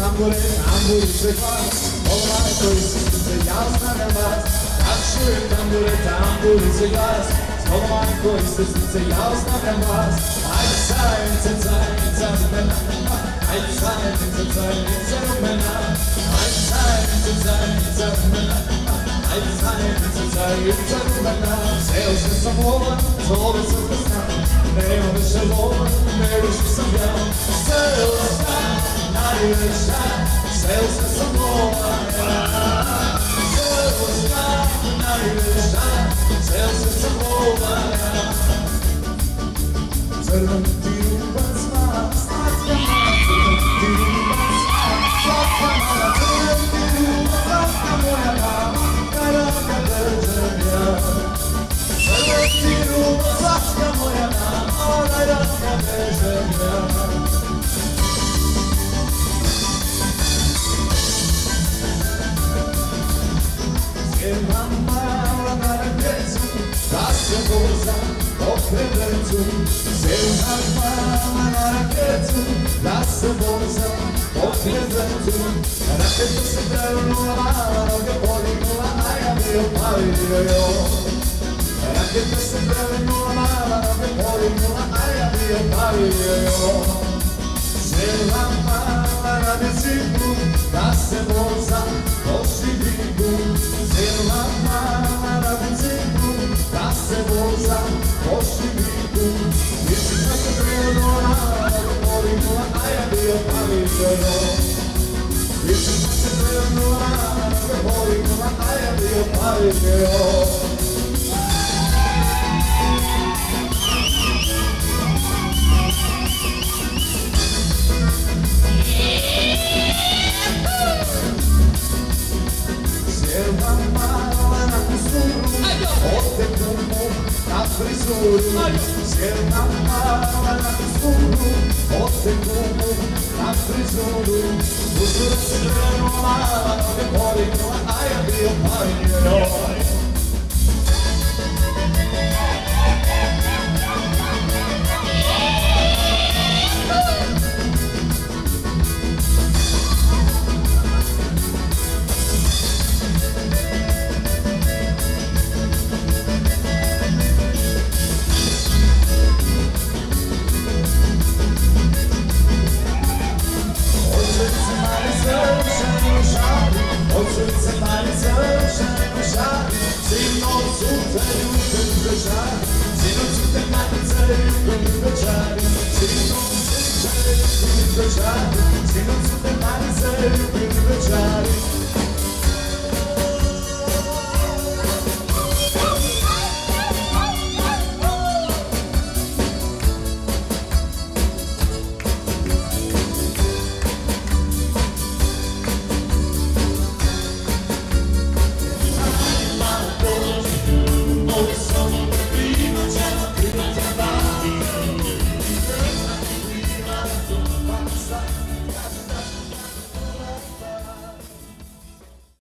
Ambulance glas, ovaj koji se ja ostavljam vas. Kad čujem ambulance glas, ovaj koji se ja ostavljam vas. Ajde zajednica rumena, ajde zajednica rumena, ajde zajednica rumena, ajde zajednica rumena. Seo sam volan, zove sam da znam, nema više volan, ne više sam ja. Seo sam najveća, seo sam volan, seo sam najveća, seo sam volan. Crven ti rubac mala, slatka mala, crven ti rubac mala, slatka mala, crven ti rubac, slatka moja mama, kada ga držem ja. Crven ti rubac, slatka moja mama, onaj da ga držem ja. Sjema mala na raketu, da se vozam po krevetu. Sjema mala na raketu, da se vozam po krevetu. Raketu se prevnula mala, noge podignula, a ja bi opalio jo. Raketu se prevnula mala, noge podignula, a ja bi opalio jo. Sjema mala na biciklu, da se vozam po šibiku. Sjema mala na biciklu, da se vozam po šibiku. Bicikla se prevnula mala, noge podignula, a ja bi opalio jo. Bicikla se prevnula mala, noge podignula, a ja bi opalio jo. Sjema mala na kusuru, ode gumu na frizuru. Sjema mala na kusuru, ode gumu na frizuru. Kusura se prevnula mala, noge